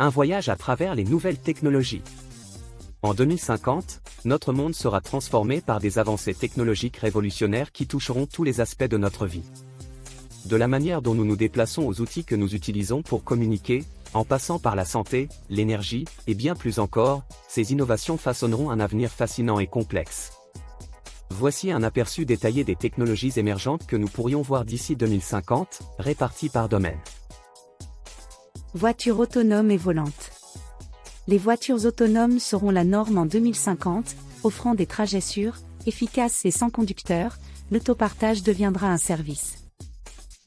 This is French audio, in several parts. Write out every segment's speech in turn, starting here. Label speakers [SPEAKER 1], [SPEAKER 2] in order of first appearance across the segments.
[SPEAKER 1] Un voyage à travers les nouvelles technologies. En 2050, notre monde sera transformé par des avancées technologiques révolutionnaires qui toucheront tous les aspects de notre vie. De la manière dont nous nous déplaçons aux outils que nous utilisons pour communiquer, en passant par la santé, l'énergie, et bien plus encore, ces innovations façonneront un avenir fascinant et complexe. Voici un aperçu détaillé des technologies émergentes que nous pourrions voir d'ici 2050, réparties par domaine.
[SPEAKER 2] Voitures autonomes et volantes. Les voitures autonomes seront la norme en 2050, offrant des trajets sûrs, efficaces et sans conducteur. L'autopartage deviendra un service.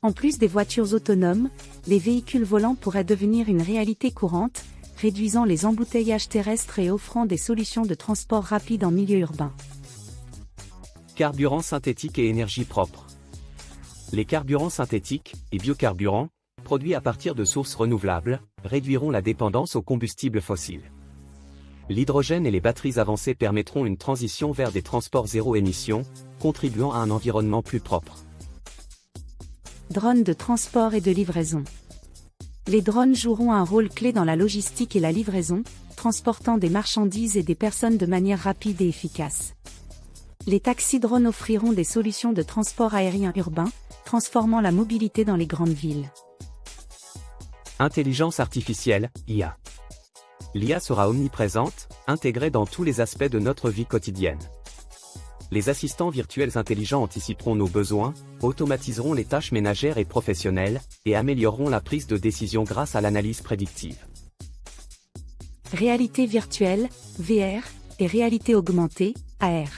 [SPEAKER 2] En plus des voitures autonomes, les véhicules volants pourraient devenir une réalité courante, réduisant les embouteillages terrestres et offrant des solutions de transport rapide en milieu urbain.
[SPEAKER 1] Carburant synthétique et énergie propre. Les carburants synthétiques et biocarburants, produits à partir de sources renouvelables, réduiront la dépendance aux combustibles fossiles. L'hydrogène et les batteries avancées permettront une transition vers des transports zéro émission, contribuant à un environnement plus propre.
[SPEAKER 2] Drones de transport et de livraison. Les drones joueront un rôle clé dans la logistique et la livraison, transportant des marchandises et des personnes de manière rapide et efficace. Les taxis-drones offriront des solutions de transport aérien urbain, transformant la mobilité dans les grandes villes.
[SPEAKER 1] Intelligence artificielle, IA. L'IA sera omniprésente, intégrée dans tous les aspects de notre vie quotidienne. Les assistants virtuels intelligents anticiperont nos besoins, automatiseront les tâches ménagères et professionnelles, et amélioreront la prise de décision grâce à l'analyse prédictive.
[SPEAKER 2] Réalité virtuelle, VR, et réalité augmentée, AR.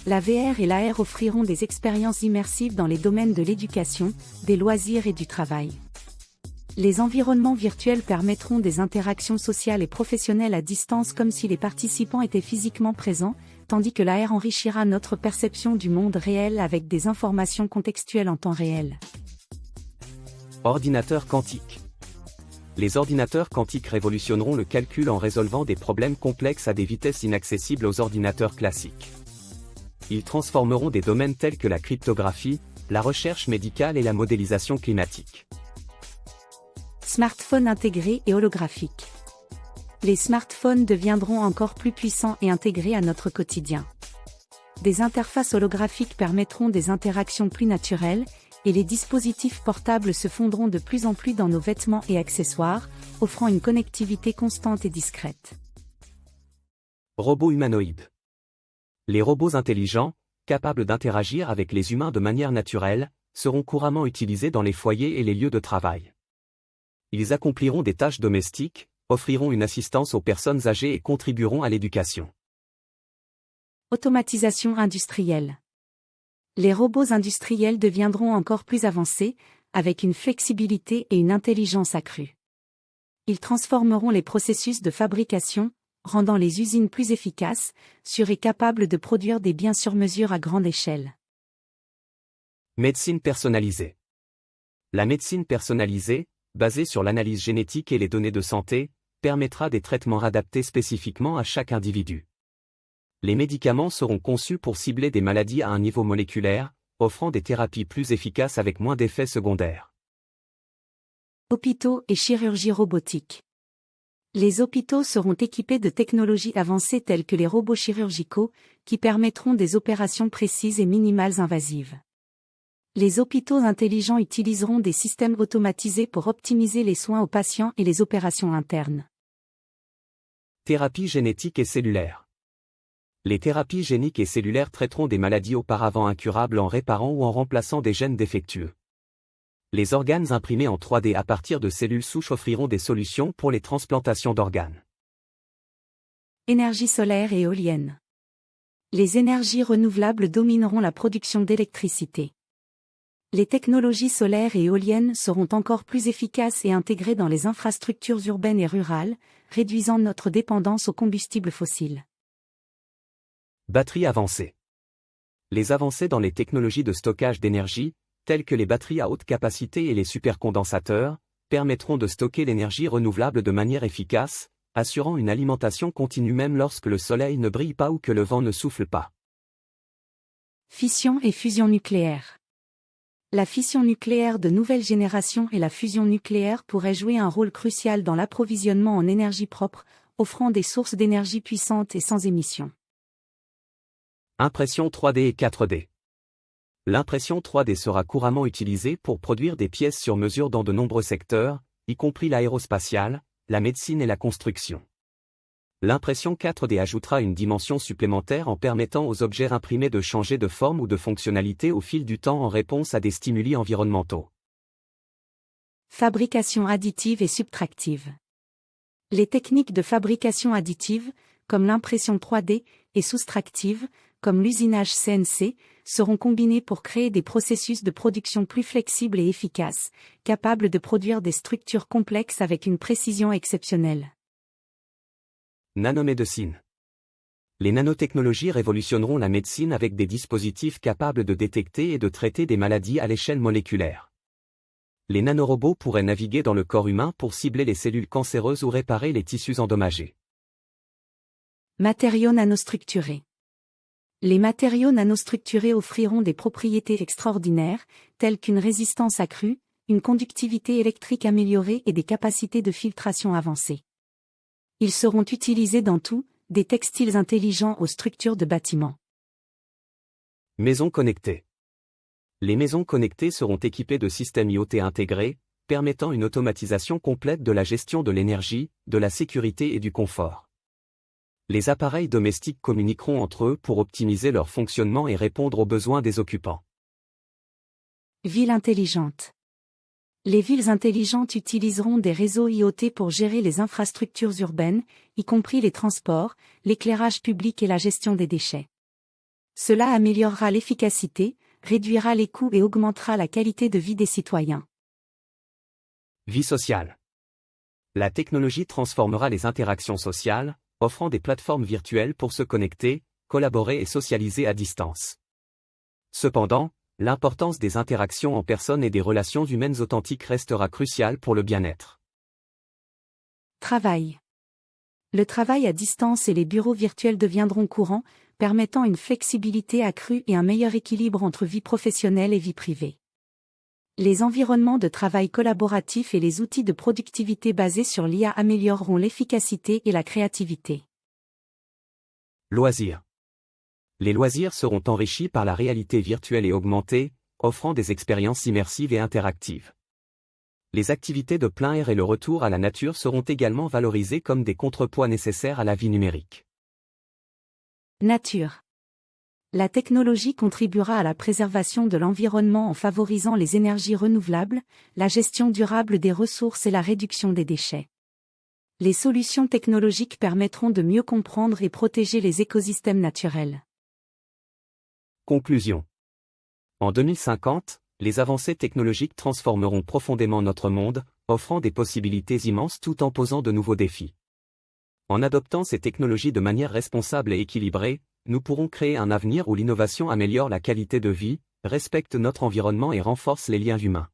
[SPEAKER 2] La VR et l'AR offriront des expériences immersives dans les domaines de l'éducation, des loisirs et du travail. Les environnements virtuels permettront des interactions sociales et professionnelles à distance comme si les participants étaient physiquement présents, tandis que l'AR enrichira notre perception du monde réel avec des informations contextuelles en temps réel.
[SPEAKER 1] Ordinateurs quantiques. Les ordinateurs quantiques révolutionneront le calcul en résolvant des problèmes complexes à des vitesses inaccessibles aux ordinateurs classiques. Ils transformeront des domaines tels que la cryptographie, la recherche médicale et la modélisation climatique.
[SPEAKER 2] Smartphones intégrés et holographiques. Les smartphones deviendront encore plus puissants et intégrés à notre quotidien. Des interfaces holographiques permettront des interactions plus naturelles, et les dispositifs portables se fondront de plus en plus dans nos vêtements et accessoires, offrant une connectivité constante et discrète.
[SPEAKER 1] Robots humanoïdes. Les robots intelligents, capables d'interagir avec les humains de manière naturelle, seront couramment utilisés dans les foyers et les lieux de travail. Ils accompliront des tâches domestiques, offriront une assistance aux personnes âgées et contribueront à l'éducation.
[SPEAKER 2] Automatisation industrielle. Les robots industriels deviendront encore plus avancés, avec une flexibilité et une intelligence accrue. Ils transformeront les processus de fabrication, rendant les usines plus efficaces, sûres et capables de produire des biens sur mesure à grande échelle.
[SPEAKER 1] Médecine personnalisée. La médecine personnalisée, basée sur l'analyse génétique et les données de santé, permettra des traitements adaptés spécifiquement à chaque individu. Les médicaments seront conçus pour cibler des maladies à un niveau moléculaire, offrant des thérapies plus efficaces avec moins d'effets secondaires.
[SPEAKER 2] Hôpitaux et chirurgie robotique. Les hôpitaux seront équipés de technologies avancées telles que les robots chirurgicaux, qui permettront des opérations précises et minimales invasives. Les hôpitaux intelligents utiliseront des systèmes automatisés pour optimiser les soins aux patients et les opérations internes.
[SPEAKER 1] Thérapie génétique et cellulaire. Les thérapies géniques et cellulaires traiteront des maladies auparavant incurables en réparant ou en remplaçant des gènes défectueux. Les organes imprimés en 3D à partir de cellules souches offriront des solutions pour les transplantations d'organes.
[SPEAKER 2] Énergie solaire et éolienne. Les énergies renouvelables domineront la production d'électricité. Les technologies solaires et éoliennes seront encore plus efficaces et intégrées dans les infrastructures urbaines et rurales, réduisant notre dépendance aux combustibles fossiles.
[SPEAKER 1] Batteries avancées. Les avancées dans les technologies de stockage d'énergie, telles que les batteries à haute capacité et les supercondensateurs, permettront de stocker l'énergie renouvelable de manière efficace, assurant une alimentation continue même lorsque le soleil ne brille pas ou que le vent ne souffle pas.
[SPEAKER 2] Fission et fusion nucléaire. La fission nucléaire de nouvelle génération et la fusion nucléaire pourraient jouer un rôle crucial dans l'approvisionnement en énergie propre, offrant des sources d'énergie puissantes et sans émissions.
[SPEAKER 1] Impression 3D et 4D. L'impression 3D sera couramment utilisée pour produire des pièces sur mesure dans de nombreux secteurs, y compris l'aérospatiale, la médecine et la construction. L'impression 4D ajoutera une dimension supplémentaire en permettant aux objets imprimés de changer de forme ou de fonctionnalité au fil du temps en réponse à des stimuli environnementaux.
[SPEAKER 2] Fabrication additive et subtractive. Les techniques de fabrication additive, comme l'impression 3D, et soustractive, comme l'usinage CNC, seront combinées pour créer des processus de production plus flexibles et efficaces, capables de produire des structures complexes avec une précision exceptionnelle.
[SPEAKER 1] Nanomédecine. Les nanotechnologies révolutionneront la médecine avec des dispositifs capables de détecter et de traiter des maladies à l'échelle moléculaire. Les nanorobots pourraient naviguer dans le corps humain pour cibler les cellules cancéreuses ou réparer les tissus endommagés.
[SPEAKER 2] Matériaux nanostructurés. Les matériaux nanostructurés offriront des propriétés extraordinaires, telles qu'une résistance accrue, une conductivité électrique améliorée et des capacités de filtration avancées. Ils seront utilisés dans tout, des textiles intelligents aux structures de bâtiments.
[SPEAKER 1] Maisons connectées. Les maisons connectées seront équipées de systèmes IoT intégrés, permettant une automatisation complète de la gestion de l'énergie, de la sécurité et du confort. Les appareils domestiques communiqueront entre eux pour optimiser leur fonctionnement et répondre aux besoins des occupants.
[SPEAKER 2] Villes intelligentes. Les villes intelligentes utiliseront des réseaux IoT pour gérer les infrastructures urbaines, y compris les transports, l'éclairage public et la gestion des déchets. Cela améliorera l'efficacité, réduira les coûts et augmentera la qualité de vie des citoyens.
[SPEAKER 1] Vie sociale. La technologie transformera les interactions sociales, offrant des plateformes virtuelles pour se connecter, collaborer et socialiser à distance. Cependant, l'importance des interactions en personne et des relations humaines authentiques restera cruciale pour le bien-être.
[SPEAKER 2] Travail. Le travail à distance et les bureaux virtuels deviendront courants, permettant une flexibilité accrue et un meilleur équilibre entre vie professionnelle et vie privée. Les environnements de travail collaboratifs et les outils de productivité basés sur l'IA amélioreront l'efficacité et la créativité.
[SPEAKER 1] Loisirs. Les loisirs seront enrichis par la réalité virtuelle et augmentée, offrant des expériences immersives et interactives. Les activités de plein air et le retour à la nature seront également valorisés comme des contrepoids nécessaires à la vie numérique.
[SPEAKER 2] Nature. La technologie contribuera à la préservation de l'environnement en favorisant les énergies renouvelables, la gestion durable des ressources et la réduction des déchets. Les solutions technologiques permettront de mieux comprendre et protéger les écosystèmes naturels.
[SPEAKER 1] Conclusion. En 2050, les avancées technologiques transformeront profondément notre monde, offrant des possibilités immenses tout en posant de nouveaux défis. En adoptant ces technologies de manière responsable et équilibrée, nous pourrons créer un avenir où l'innovation améliore la qualité de vie, respecte notre environnement et renforce les liens humains.